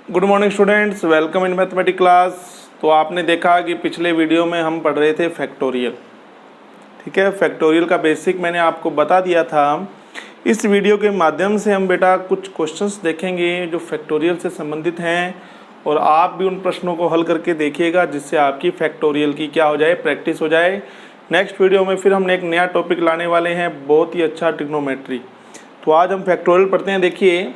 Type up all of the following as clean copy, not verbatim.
Good morning students, welcome in mathematics class. तो आपने देखा कि पिछले वीडियो में हम पढ़ रहे थे फैक्टोरियल। ठीक है, फैक्टोरियल का बेसिक मैंने आपको बता दिया था। इस वीडियो के माध्यम से हम बेटा कुछ क्वेश्चंस देखेंगे जो फैक्टोरियल से संबंधित हैं, और आप भी उन प्रश्नों को हल करके देखिएगा जिससे आपकी फैक्टोरियल की क्या हो जाए, प्रैक्टिस हो जाए। नेक्स्ट वीडियो में फिर हमने एक नया टॉपिक लाने वाले हैं, बहुत ही अच्छा, ट्रिग्नोमेट्री। तो आज हम फैक्टोरियल पढ़ते हैं। देखिए,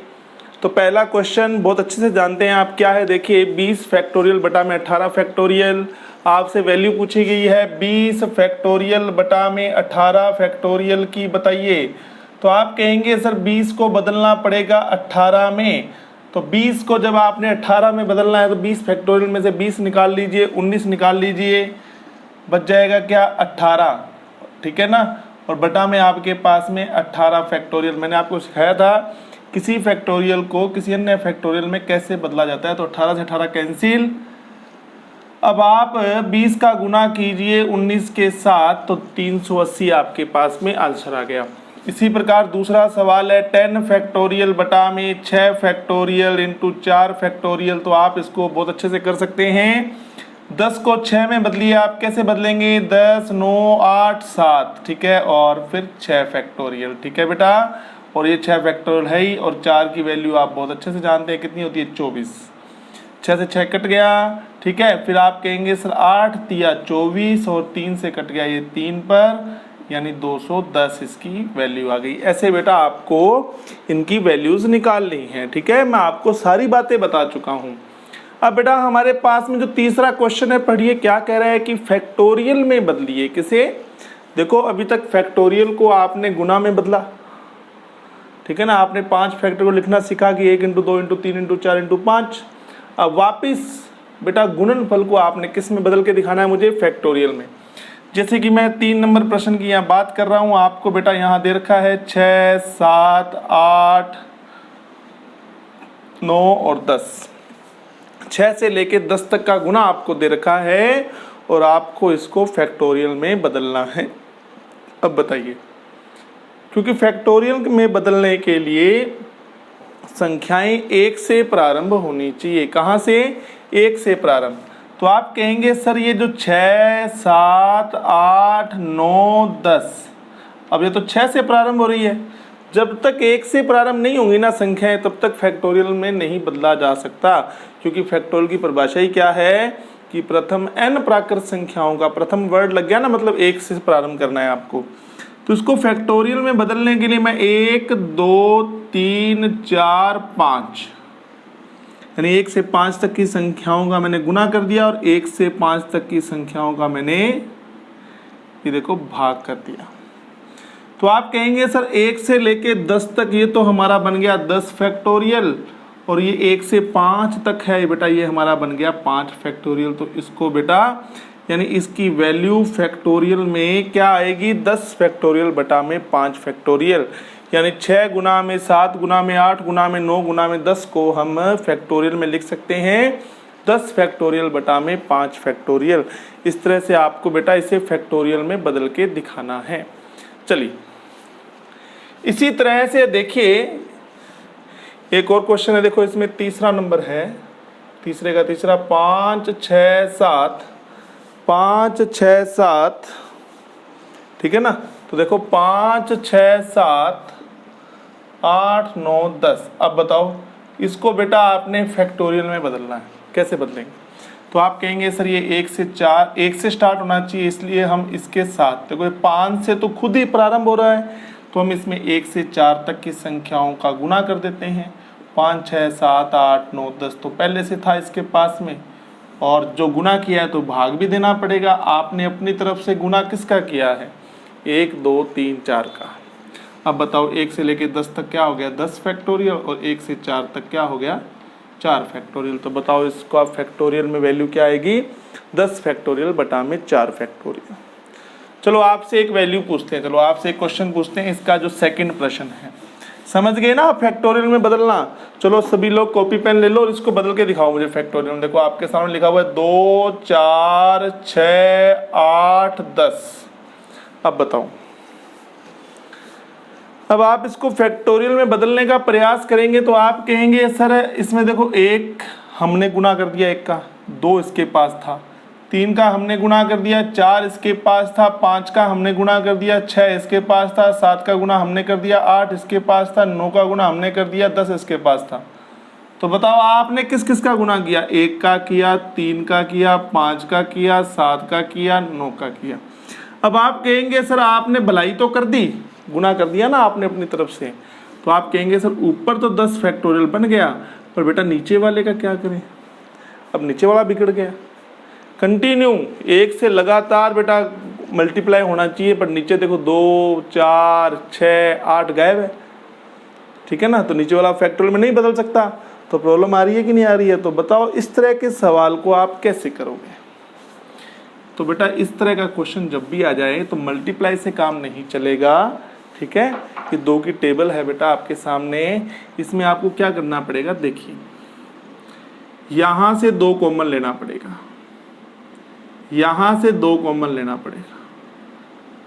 तो पहला क्वेश्चन बहुत अच्छे से जानते हैं आप, क्या है। देखिए, 20 फैक्टोरियल बटा में 18 फैक्टोरियल। आपसे वैल्यू पूछी गई है 20 फैक्टोरियल बटा में 18 फैक्टोरियल की, बताइए। तो आप कहेंगे सर 20 को बदलना पड़ेगा 18 में। तो 20 को जब आपने 18 में बदलना है तो 20 फैक्टोरियल में से 20 निकाल लीजिए, 19 निकाल लीजिए, बच जाएगा क्या, 18। ठीक है ना। और बटा में आपके पास में 18 फैक्टोरियल। मैंने आपको सिखाया था किसी फैक्टोरियल को किसी अन्य फैक्टोरियल में कैसे बदला जाता है। तो 18 से 18 कैंसिल। अब आप 20 का गुना कीजिए 19 के साथ, तो 380 आपके पास में आंसर आ गया। इसी प्रकार दूसरा सवाल है 10 फैक्टोरियल बटा में 6 फैक्टोरियल इंटू 4 फैक्टोरियल। तो आप इसको बहुत अच्छे से कर सकते हैं। 10 को 6 में बदलिए। आप कैसे बदलेंगे, 10 9 8 7, ठीक है, और फिर 6 फैक्टोरियल। ठीक है बेटा, और ये 6 फैक्टोरियल है ही, और 4 की वैल्यू आप बहुत अच्छे से जानते हैं कितनी होती है, 24। 6 से 6 कट गया, ठीक है। फिर आप कहेंगे सर 8 तिया 24, और 3 से कट गया ये 3 पर, यानी 210 इसकी वैल्यू आ गई। ऐसे बेटा आपको इनकी वैल्यूज निकालनी है। ठीक है, मैं आपको सारी बातें बता चुका हूँ। अब बेटा हमारे पास में जो तीसरा क्वेश्चन है, पढ़िए क्या कह रहा है कि फैक्टोरियल में बदलिए। किसे, देखो अभी तक फैक्टोरियल को आपने गुना में बदला, ठीक है ना। आपने 5 फैक्टोरियल लिखना सीखा कि 1 इंटू 2 इंटू 3 इंटू 4 इंटू 5। अब वापिस बेटा गुणनफल को आपने किस में बदल के दिखाना है मुझे, फैक्टोरियल में। जैसे कि मैं 3 नंबर प्रश्न की यहाँ बात कर रहा हूँ, आपको बेटा यहाँ दे रखा है 6 7 8 9 और 10। 6 से लेके 10 तक का गुना आपको दे रखा है, और आपको इसको फैक्टोरियल में बदलना है। अब बताइए, क्योंकि फैक्टोरियल में बदलने के लिए संख्याएं 1 से प्रारंभ होनी चाहिए। कहाँ से, 1 से प्रारंभ। तो आप कहेंगे सर ये जो 6 7 8 9 10, अब ये तो 6 से प्रारंभ हो रही है। जब तक 1 से प्रारंभ नहीं होंगी ना संख्याएं, तब तक फैक्टोरियल में नहीं बदला जा सकता। क्योंकि फैक्टोरियल की परिभाषा ही क्या है कि प्रथम n प्राकृत संख्याओं का, प्रथम वर्ड लग गया ना, मतलब 1 से प्रारंभ करना है आपको। तो इसको फैक्टोरियल में बदलने के लिए मैं 1 2 3 4 5, यानी 1 से 5 तक की संख्याओं का मैंने गुना कर दिया, और 1 से 5 तक की संख्याओं का मैंने ये देखो भाग कर दिया। तो आप कहेंगे सर 1 से लेके 10 तक ये तो हमारा बन गया 10 फैक्टोरियल, और ये 1 से 5 तक है बेटा, ये हमारा बन गया 5 फैक्टोरियल। तो इसको बेटा, यानी इसकी वैल्यू फैक्टोरियल में क्या आएगी, 10 फैक्टोरियल बटा में 5 फैक्टोरियल। यानी 6 गुना में 7 गुना में 8 गुना में 9 गुना में 10 को हम फैक्टोरियल में लिख सकते हैं 10 फैक्टोरियल बटा में 5 फैक्टोरियल। इस तरह से आपको बेटा इसे फैक्टोरियल में बदल के दिखाना है। चलिए, इसी तरह से देखिए एक और क्वेश्चन है। देखो इसमें तीसरा नंबर है, तीसरे का तीसरा, 5 6 7 5 6 7, ठीक है ना। तो देखो 5 6 7 8 9 10। अब बताओ इसको बेटा आपने फैक्टोरियल में बदलना है, कैसे बदलेंगे। तो आप कहेंगे सर ये 1 से 4, 1 से स्टार्ट होना चाहिए, इसलिए हम इसके साथ, देखो 5 से तो खुद ही प्रारंभ हो रहा है, तो हम इसमें 1 से 4 तक की संख्याओं का गुना कर देते हैं। 5 6 7 8 9 10 तो पहले से था इसके पास में, और जो गुना किया है तो भाग भी देना पड़ेगा। आपने अपनी तरफ से गुना किसका किया है, 1 2 3 4 का। अब बताओ 1 से लेके 10 तक क्या हो गया, 10 फैक्टोरियल, और 1 से 4 तक क्या हो गया, 4 फैक्टोरियल। तो बताओ इसको आप फैक्टोरियल में वैल्यू क्या आएगी, 10 फैक्टोरियल बटा में 4 फैक्टोरियल। चलो आपसे एक वैल्यू पूछते हैं, चलो आपसे एक क्वेश्चन पूछते हैं। इसका जो सेकंड प्रश्न है, समझ गए ना फैक्टोरियल में बदलना। चलो सभी लोग कॉपी पेन ले लो और इसको बदल के दिखाओ मुझे फैक्टोरियल में। देखो आपके सामने लिखा हुआ है 2 4 6 8 10। अब बताओ, अब आप इसको फैक्टोरियल में बदलने का प्रयास करेंगे तो आप कहेंगे सर इसमें देखो 1 हमने गुना कर दिया 1 का, 2 इसके पास था, 3 का हमने गुना कर दिया, 4 इसके पास था, 5 का हमने गुना कर दिया, 6 इसके पास था, 7 का गुना हमने कर दिया, 8 इसके पास था, 9 का गुना हमने कर दिया, 10 इसके पास था। तो बताओ आपने किस किस का गुना किया? 1 का किया, 3 का किया, 5 का किया, 7 का किया, 9 का किया। अब आप कहेंगे सर आपने भलाई तो कर दी, गुना कर दिया ना आपने अपनी तरफ से, तो आप कहेंगे सर ऊपर तो 10 फैक्टोरियल बन गया, पर बेटा नीचे वाले का क्या करें? अब नीचे वाला बिगड़ गया। कंटिन्यू 1 से लगातार बेटा मल्टीप्लाई होना चाहिए, पर नीचे देखो 2, 4, 6, 8 गायब है, ठीक है ना। तो नीचे वाला फैक्टोरियल में नहीं बदल सकता, तो प्रॉब्लम आ रही है कि नहीं आ रही है? तो बताओ इस तरह के सवाल को आप कैसे करोगे? तो बेटा इस तरह का क्वेश्चन जब भी आ जाए तो मल्टीप्लाई से काम नहीं चलेगा, ठीक है। ये 2 की टेबल है बेटा आपके सामने, इसमें आपको क्या करना पड़ेगा? देखिए यहां से 2 कॉमन लेना पड़ेगा, यहां से 2 कॉमन लेना पड़ेगा,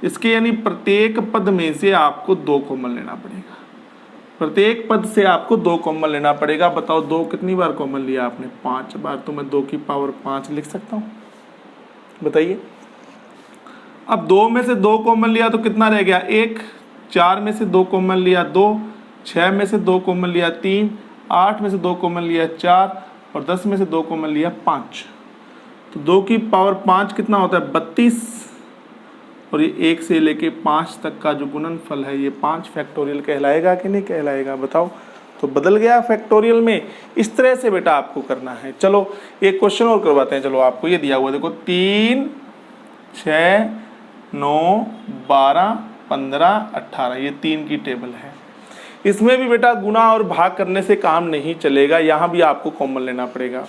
इसके यानी प्रत्येक पद में से आपको 2 कॉमन लेना पड़ेगा, प्रत्येक पद से आपको 2 कॉमन लेना पड़ेगा। बताओ 2 कितनी बार कॉमन लिया आपने? 5 बार। तो मैं 2 की पावर 5 लिख सकता हूँ, बताइए। अब 2 में से 2 कॉमन लिया तो कितना रह गया? 1। 4 में से 2 कॉमन लिया 2, 6 में से 2 कॉमन लिया 3, 8 में से 2 कॉमन लिया 4 और 10 में से 2 कॉमन लिया 5। तो 2 की पावर 5 कितना होता है? 32। और ये 1 से लेके 5 तक का जो गुणनफल है ये 5 फैक्टोरियल कहलाएगा कि नहीं कहलाएगा? बताओ। तो बदल गया फैक्टोरियल में। इस तरह से बेटा आपको करना है। चलो एक क्वेश्चन और करवाते हैं। चलो आपको ये दिया हुआ देखो 3, 6, 9, 12, 15, 18, ये 3 की टेबल है। इसमें भी बेटा गुना और भाग करने से काम नहीं चलेगा, यहाँ भी आपको कॉमन लेना पड़ेगा।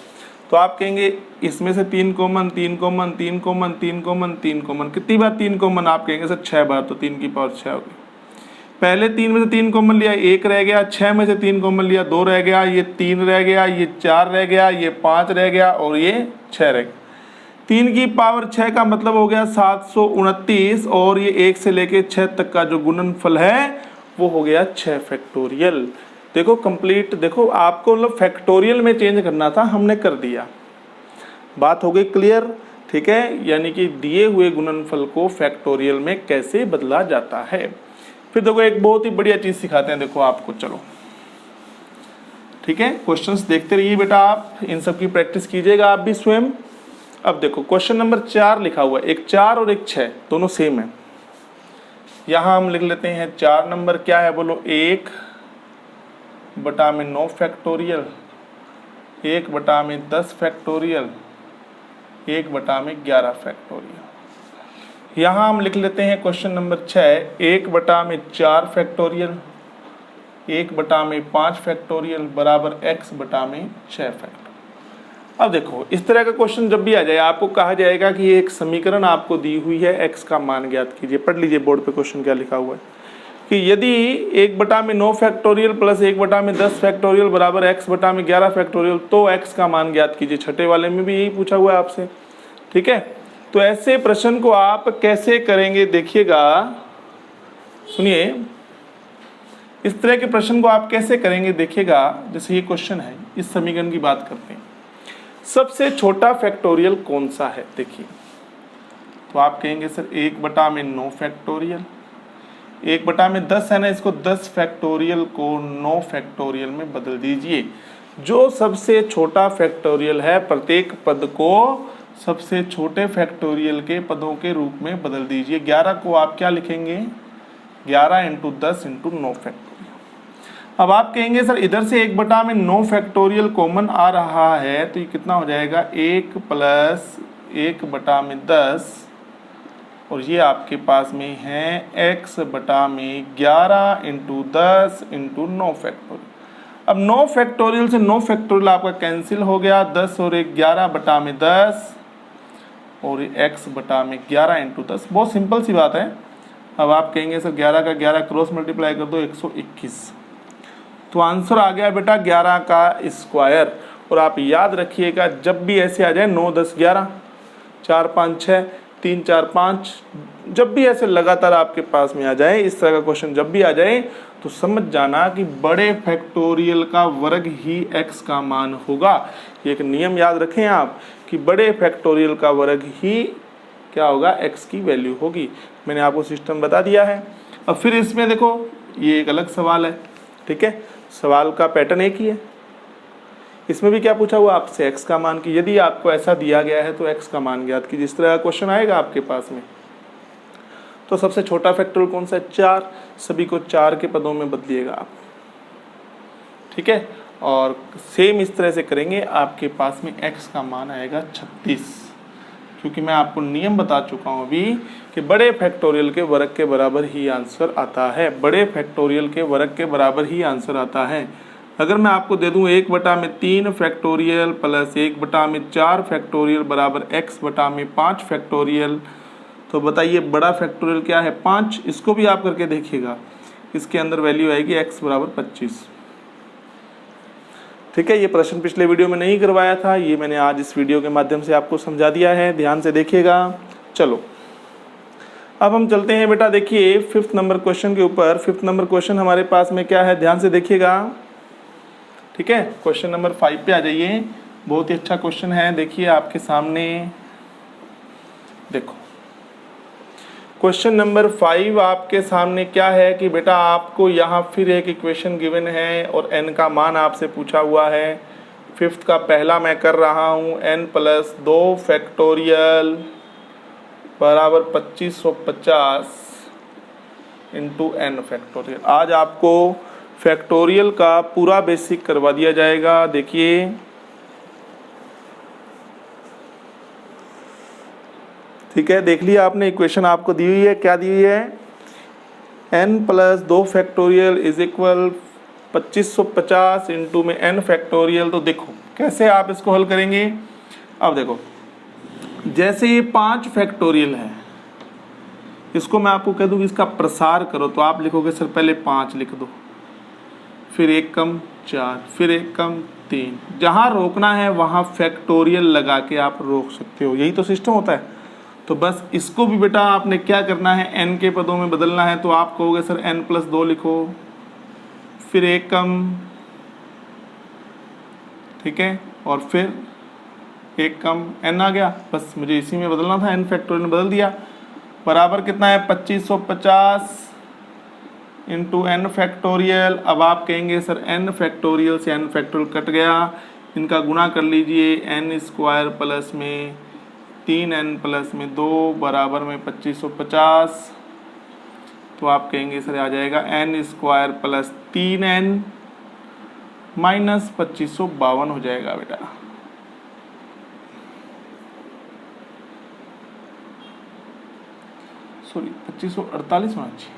तो आप कहेंगे इसमें से 3 common, 3 common, 3 common, 3 common, 3 common. कितनी बार 3 कॉमन? आप कहेंगे सर 6 बार। तो 3 की पावर 6 होगी। पहले 3 में से 3 कॉमन लिया, 1 रह गया। 6 में से 3 कॉमन लिया, 2 रह गया। ये 3 रह गया, ये 4 रह गया, ये 5 रह गया और ये 6 रह गया। 3 की पावर 6 का मतलब हो गया 729 और ये 1 से लेके 6 तक का जो गुणनफल है वो हो गया 6 फैक्टोरियल। देखो कंप्लीट, देखो आपको मतलब फैक्टोरियल में चेंज करना था, हमने कर दिया। बात हो गई क्लियर, ठीक है। यानी कि दिए हुए गुणनफल को फैक्टोरियल में कैसे बदला जाता है। फिर देखो एक बहुत ही बढ़िया चीज सिखाते हैं, देखो आपको। चलो ठीक है, क्वेश्चंस देखते रहिए बेटा, आप इन सब की प्रैक्टिस कीजिएगा आप भी स्वयं। अब देखो क्वेश्चन नंबर 4 लिखा हुआ है, एक 4 और एक 6 दोनों सेम है। यहां हम लिख लेते हैं 4 नंबर क्या है बोलो? 1/9 फैक्टोरियल, 1/10 फैक्टोरियल, 1/11 फैक्टोरियल। यहाँ हम लिख लेते हैं क्वेश्चन नंबर 6 1/4 फैक्टोरियल, 1/5 फैक्टोरियल बराबर x/6 फैक्टोरियल। अब देखो इस तरह का क्वेश्चन जब भी आ जाए आपको कहा जाएगा कि एक समीकरण आपको दी हुई है, x का मान ज्ञात कीजिए। पढ़ लीजिए बोर्ड पे क्वेश्चन क्या लिखा हुआ है कि यदि 1/9 फैक्टोरियल प्लस 1/10 फैक्टोरियल बराबर x/11 फैक्टोरियल तो x का मान ज्ञात कीजिए। छठे वाले में भी यही पूछा हुआ है आपसे, ठीक है। तो ऐसे प्रश्न को आप कैसे करेंगे देखिएगा, सुनिए। इस तरह के प्रश्न को आप कैसे करेंगे देखिएगा। जैसे ये क्वेश्चन है, इस समीकरण की बात करते हैं। सबसे छोटा फैक्टोरियल कौन सा है? देखिए तो आप कहेंगे सर 1/9 फैक्टोरियल, 1/10 है ना, इसको 10 फैक्टोरियल को 9 फैक्टोरियल में बदल दीजिए। जो सबसे छोटा फैक्टोरियल है प्रत्येक पद को सबसे छोटे फैक्टोरियल के पदों के रूप में बदल दीजिए। 11 को आप क्या लिखेंगे? 11 × 10 × 9 फैक्टोरियल। अब आप कहेंगे सर इधर से 1/9 फैक्टोरियल कॉमन आ रहा है तो ये कितना हो जाएगा? 1 + 1/10 और ये आपके पास में है x/11 × 10 × 9 फैक्टोरियल। अब 9 फैक्टोरियल से 9 फैक्टोरियल आपका कैंसिल हो गया, 10 और 1 11/10 और x/11 × 10। बहुत सिंपल सी बात है। अब आप कहेंगे सर 11 का 11 क्रॉस मल्टीप्लाई कर दो 121, तो आंसर आ गया बेटा 11 का स्क्वायर। और आप याद रखिएगा जब भी ऐसे आ जाए 9 10 11 4 5 6 3 4 5, जब भी ऐसे लगातार आपके पास में आ जाए, इस तरह का क्वेश्चन जब भी आ जाए तो समझ जाना कि बड़े फैक्टोरियल का वर्ग ही x का मान होगा। ये एक नियम याद रखें आप कि बड़े फैक्टोरियल का वर्ग ही क्या होगा, x की वैल्यू होगी। मैंने आपको सिस्टम बता दिया है। अब फिर इसमें देखो ये एक अलग सवाल है, ठीक है, सवाल का पैटर्न एक ही है। इसमें भी क्या पूछा हुआ आपसे, x का मान की यदि आपको ऐसा दिया गया है तो x का मान ज्ञात कीजिए। जिस तरह का क्वेश्चन आएगा आपके पास में तो सबसे छोटा फैक्टोरियल कौन सा है, 4, सभी को 4 के पदों में बदलिएगा आप, ठीक है। और सेम इस तरह से करेंगे, आपके पास में x का मान आएगा 36, क्योंकि मैं आपको नियम बता चुका हूँ अभी कि बड़े फैक्टोरियल के वर्ग के बराबर ही आंसर आता है। बड़े फैक्टोरियल के वर्ग के बराबर ही आंसर आता है। अगर मैं आपको दे दूं 1/3 फैक्टोरियल प्लस 1/4 फैक्टोरियल बराबर x/5 फैक्टोरियल, तो बताइए बड़ा फैक्टोरियल क्या है, 5। इसको भी आप करके देखिएगा, इसके अंदर वैल्यू आएगी x बराबर 25, ठीक है। ये प्रश्न पिछले वीडियो में नहीं करवाया था, ये मैंने आज इस वीडियो के माध्यम से आपको समझा दिया है, ध्यान से देखिएगा। चलो अब हम चलते हैं बेटा, देखिए 5th नंबर क्वेश्चन के ऊपर। 5th नंबर क्वेश्चन हमारे पास में क्या है, ध्यान से देखिएगा, ठीक है। क्वेश्चन नंबर 5 पे आ जाइए। बहुत ही अच्छा क्वेश्चन है, देखिए आपके सामने, देखो क्वेश्चन नंबर 5 आपके सामने क्या है कि बेटा आपको यहाँ फिर एक इक्वेशन गिवन है और n का मान आपसे पूछा हुआ है। 5th का पहला मैं कर रहा हूँ, n + 2 फैक्टोरियल बराबर 2550 इंटू n फैक्टोरियल। आज आपको फैक्टोरियल का पूरा बेसिक करवा दिया जाएगा। देखिए ठीक है, देख लिया आपने, इक्वेशन आपको दी हुई है, क्या दी हुई है, n + 2 factorial is equal 2550 into में n फैक्टोरियल। तो देखो कैसे आप इसको हल करेंगे। अब देखो जैसे ये 5 फैक्टोरियल है, इसको मैं आपको कह दूँ इसका प्रसार करो, तो आप लिखोगे सर पहले 5 लिख दो, फिर 1 कम 4, फिर 1 कम 3, जहाँ रोकना है वहाँ फैक्टोरियल लगा के आप रोक सकते हो, यही तो सिस्टम होता है। तो बस इसको भी बेटा आपने क्या करना है, n के पदों में बदलना है। तो आप कहोगे सर n + 2 लिखो, फिर 1 कम, ठीक है, और फिर 1 कम n आ गया, बस मुझे इसी में बदलना था, n फैक्टोरियल में बदल दिया। बराबर कितना है 2550 इंटू n फैक्टोरियल। अब आप कहेंगे सर n फैक्टोरियल से n फैक्टोरियल कट गया, इनका गुणा कर लीजिए, n² प्लस में 3n प्लस में 2 बराबर में 2550। तो आप कहेंगे सर आ जाएगा n² प्लस 3n माइनस 2552 हो जाएगा बेटा। सॉरी 2548 होना चाहिए,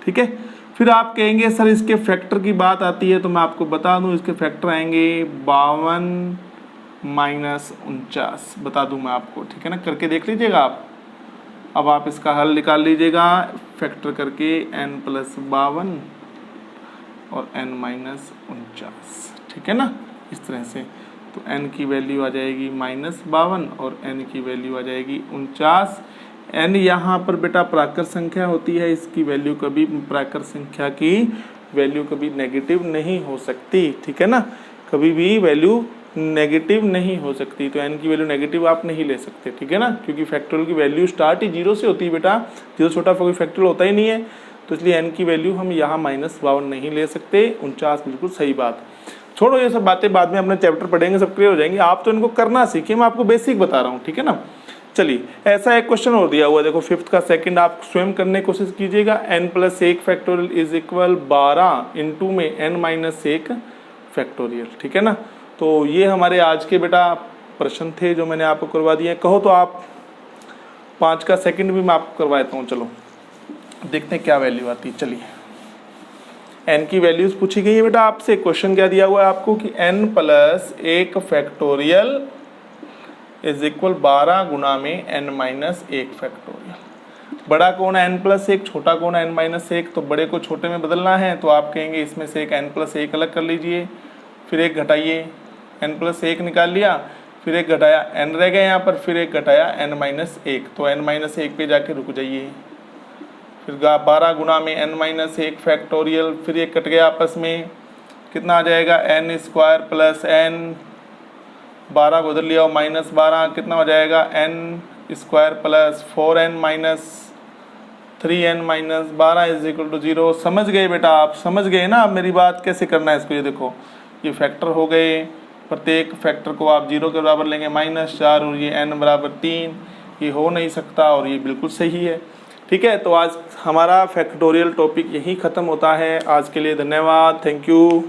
ठीक है। फिर आप कहेंगे सर इसके फैक्टर की बात आती है, तो मैं आपको बता दूं इसके फैक्टर आएंगे 52 माइनस 49, बता दूं मैं आपको, ठीक है ना, करके देख लीजिएगा आप। अब आप इसका हल निकाल लीजिएगा फैक्टर करके, n + 52 और n माइनस 49, ठीक है ना, इस तरह से। तो n की वैल्यू आ जाएगी -52 और n की वैल्यू आ जाएगी 49। n यहाँ पर बेटा प्राकृत संख्या होती है, इसकी वैल्यू कभी, प्राकृत संख्या की वैल्यू कभी नेगेटिव नहीं हो सकती, ठीक है ना, कभी भी वैल्यू नेगेटिव नहीं हो सकती। तो n की वैल्यू नेगेटिव आप नहीं ले सकते, ठीक है ना, क्योंकि फैक्टोरियल की वैल्यू स्टार्ट ही 0 से होती है बेटा, 0 छोटा कोई फैक्टोरियल होता ही नहीं है। तो इसलिए n की वैल्यू हम यहाँ -52 नहीं ले सकते, 49 बिल्कुल सही बात। छोड़ो ये सब बातें, बाद में अपने चैप्टर पढ़ेंगे, सब क्लियर हो जाएंगे। आप तो इनको करना सीखिए, मैं आपको बेसिक बता रहा हूँ, ठीक है ना। चलिए ऐसा एक क्वेश्चन और दिया हुआ, देखो 5th का सेकंड आप स्वयं करने की कोशिश कीजिएगा। n + 1 factorial is equal 12 into में n - 1 फैक्टोरियल, ठीक है ना। तो ये हमारे आज के बेटा प्रश्न थे जो मैंने आपको करवा दिए। कहो तो आप 5 का सेकंड भी मैं आपको करवा देता हूँ। चलो देखते हैं क्या वैल्यू आती है। चलिए n की वैल्यूज पूछी गई है बेटा आपसे। क्वेश्चन क्या दिया हुआ है आपको कि n + 1 फैक्टोरियल इज इक्वल 12 गुना में n - 1 फैक्टोरियल। बड़ा कौन है n + 1, छोटा कौन है n - 1, तो बड़े को छोटे में बदलना है। तो आप कहेंगे इसमें से एक n + 1 अलग कर लीजिए, फिर एक घटाइए, n + 1 निकाल लिया, फिर एक घटाया n रह गया यहाँ पर, फिर एक घटाया n-1, तो n-1 पे जाके रुक जाइए। फिर 12 गुना में n-1 फैक्टोरियल, फिर ये कट गया आपस में, कितना आ जाएगा n² प्लस n, 12 को उधर लिया और -12 कितना हो जाएगा n² plus 4n minus 3n-12 is equal to 0। समझ गए बेटा, आप समझ गए ना अब मेरी बात कैसे करना है इसको। ये देखो ये फैक्टर हो गए, प्रत्येक फैक्टर को आप 0 के बराबर लेंगे -4 और ये n बराबर 3, ये हो नहीं सकता और ये बिल्कुल सही है। ठीक है, तो आज हमारा फैक्टोरियल टॉपिक यहीं ख़त्म होता है। आज के लिए धन्यवाद, थैंक यू।